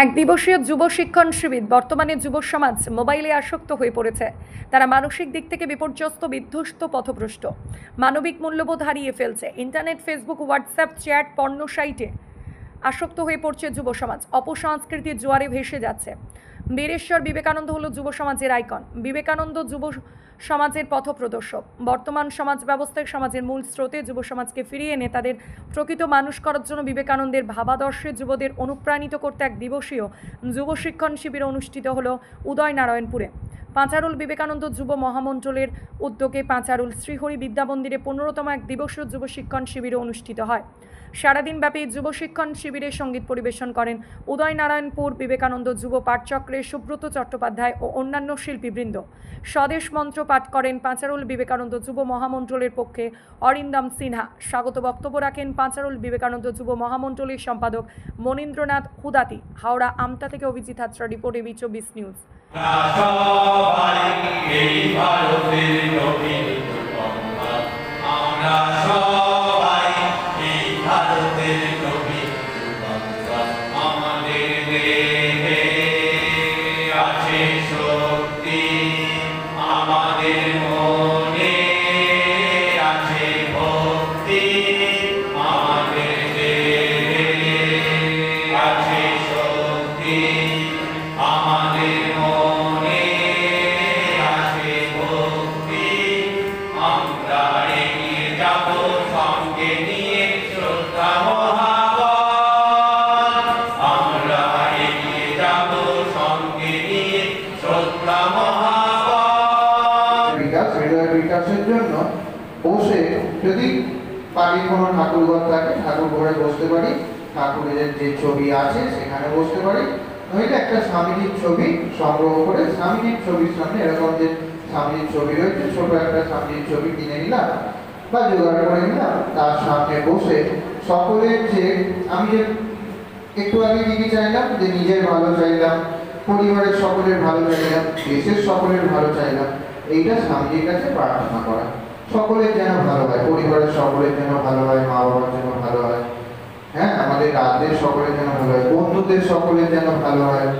এক দিবসীয় যুব শিক্ষণ শিবির। বর্তমানে যুব সমাজ মোবাইলে আসক্ত হয়ে পড়েছে। তারা মানসিক দিক থেকে বিপর্যস্ত, বিধ্বস্ত, পথভ্রষ্ট, মানবিক মূল্যবোধ হারিয়ে ফেলছে। ইন্টারনেট, ফেসবুক, হোয়াটসঅ্যাপ, চ্যাট, পর্ণ সাইটে আসক্ত হয়ে পড়ছে যুব সমাজ। অপসংস্কৃতির জোয়ারে ভেসে যাচ্ছে। বীরেশ্বর বিবেকানন্দ হলো যুব সমাজের আইকন। বিবেকানন্দ যুব সমাজের পথপ্রদর্শক। বর্তমান সমাজ ব্যবস্থায় সমাজের মূল স্রোতে যুব সমাজকে ফিরিয়ে এনে তাদের প্রকৃত মানুষ করার জন্য বিবেকানন্দের ভাবাদর্শে যুবদের অনুপ্রাণিত করতে এক দিবসীয় যুব শিক্ষণ শিবির অনুষ্ঠিত হলো উদয়নারায়ণপুরে। পাঁচারুল বিবেকানন্দ যুব মহামণ্ডলের উদ্যোগে পাঁচারুল শ্রীহরি বিদ্যামন্দিরে 15তম এক দিবসীয় যুব শিক্ষণ শিবির অনুষ্ঠিত হয়। সারাদিনব্যাপী যুব শিক্ষণ শিবিরে সঙ্গীত পরিবেশন করেন উদয়নারায়ণপুর বিবেকানন্দ যুব পাঠচক্রের সুব্রত চট্টোপাধ্যায় ও অন্যান্য শিল্পীবৃন্দ। স্বদেশ মন্ত্র পাঠ করেন পাঁচারুল বিবেকানন্দ যুব মহামণ্ডলের পক্ষে অরিন্দম সিনহা। স্বাগত বক্তব্য রাখেন পাঁচারুল বিবেকানন্দ যুব মহামণ্ডলের সম্পাদক মনীন্দ্রনাথ হুদাতি। হাওড়া আমতা থেকে Abhijit Hazra, report AB 24 news. বিকাশের জন্য বসে যদি বাড়ির কোনো ঠাকুরঘর থাকে, ঠাকুর ঘরে বসতে পারি, ঠাকুরের যে ছবি আছে সেখানে বসতে পারি, নইলে একটা স্বামীজির ছবি সংগ্রহ করে স্বামীজির ছবির সামনে, এরকম যে স্বামীজির ছবি রয়েছে ছোট একটা স্বামীজির ছবি কিনে নিলাম বা জোগাড় করে নিলাম, তার সামনে বসে সকলের যে আমি যে একটু আগে কি চাইলাম, যে নিজের ভালো চাইলাম, পরিবারের সকলের ভালো চাইলাম, দেশের সকলের ভালো চাইলাম, এইটা স্বামীজির কাছে প্রার্থনা করা। সকলের যেন ভালো হয়, পরিবারের সকলের যেন ভালো হয়, মা বাবার যেন ভালো হয়, হ্যাঁ, আমাদের রাজ্যের সকলের যেন ভালো হয়, বন্ধুদের সকলের যেন ভালো হয়,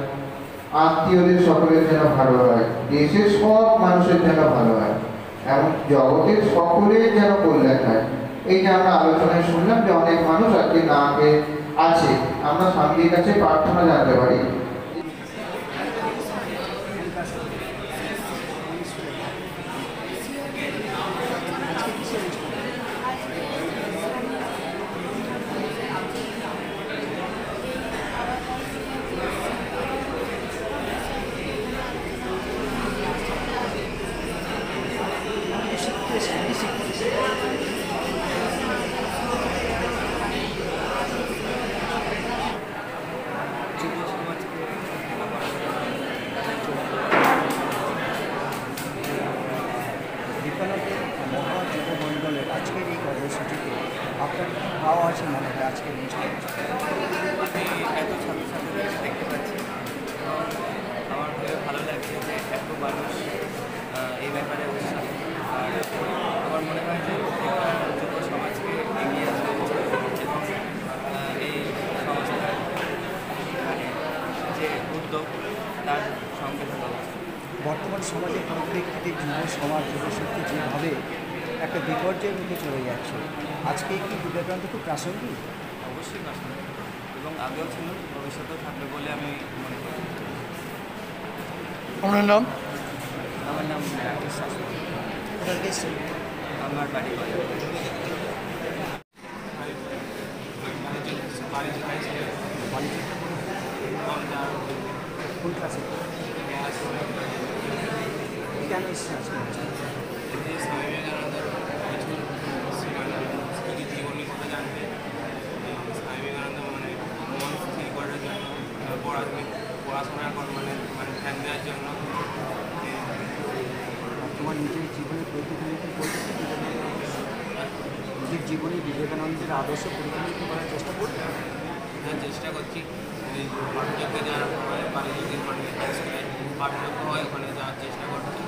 আত্মীয়দের সকলের যেন ভালো হয়, দেশের সব মানুষের যেন ভালো হয়, এবং জগতের সকলের যেন কল্যাণ হয়। এই যে আমরা আলোচনায় শুনলাম যে অনেক মানুষ আজকে না খেয়ে আছে, আমরা স্বামীজির কাছে প্রার্থনা জানতে পারি। মহাযুবমণ্ডলের আজকের এই কর্মসূচিতে আপনার পাওয়া আছে মনে হয় আজকের এত ছাত্রছাত্রীদের দেখতে পাচ্ছি, আমার খুবই ভালো লাগছে যে এত মানুষ এই ব্যাপারে উৎসাহ। আর আমার মনে হয় যে যুব সমাজকে এগিয়ে আসা উচিত এবং এই সংস্থার মানে যে উদ্যোগ তার সঙ্গে থাকা উচিত। বর্তমান সমাজের পরিপ্রেক্ষিতে যুব সমাজ যুবশক্তি যেভাবে একটা বিপর্যয়ের মুখে চলে যাচ্ছে, আজকে কি বিবেকানন্দ খুব প্রাসঙ্গিক? অবশ্যই প্রাসঙ্গিক এবং আগেও ছিল, ভবিষ্যতেও থাকবে বলে আমি মনে করি। আপনার নাম? আমার নাম রাকেশ শাস্ত্রী। আমার বাড়ি কোন ক্লাসে? কেন এসেছেন আজকে? স্বামী বিবেকানন্দের কিছু জীবনী কথা জানতে, স্বামী বিবেকানন্দ মানে মন স্থির করার জন্য, পড়াশোনা মানে ধ্যান দেওয়ার জন্য। তোমার নিজের জীবনে প্রতিফলিত করতে, নিজের জীবনে বিবেকানন্দের আদর্শ প্রতিফলিত করার চেষ্টা করতে? হ্যাঁ, চেষ্টা করছি। পাঠযোগ্যে যাওয়ার সময় পাঠযোগ্যের মানে স্কুলে পাঠযোগ্য হয় ওখানে যাওয়ার চেষ্টা করছি।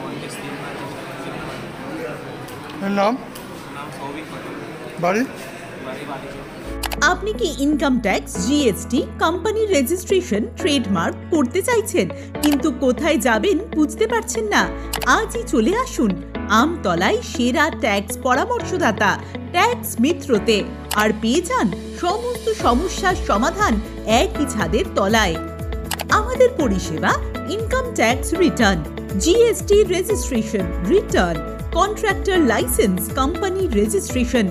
মনকে স্থির করার চেষ্টা করছি। নাম? নাম সৌভিক। বাড়ি? বাড়ি বাড়ি। আপনি কি ইনকাম ট্যাক্স, জিএসটি, কোম্পানির রেজিস্ট্রেশন, ট্রেডমার্ক করতে চাইছেন কিন্তু কোথায় যাবেন বুঝতে পারছেন না? আজই চলে আসুন আমতলায় সেরা ট্যাক্স পরামর্শদাতা ট্যাক্স মিত্রতে আর পেয়ে যান সমস্ত সমস্যার সমাধান একই ছাদের তলায়। আমাদের পরিষেবা income tax return, GST registration, return, contractor licence, company registration.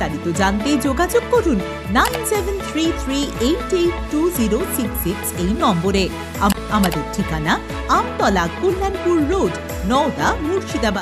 বিস্তারিত জানতে যোগাযোগ করুন 9733882066 এই নম্বরে। আমাদের ঠিকানা আমতলা, কল্যাণপুর রোড, নওদা, মুর্শিদাবাদ।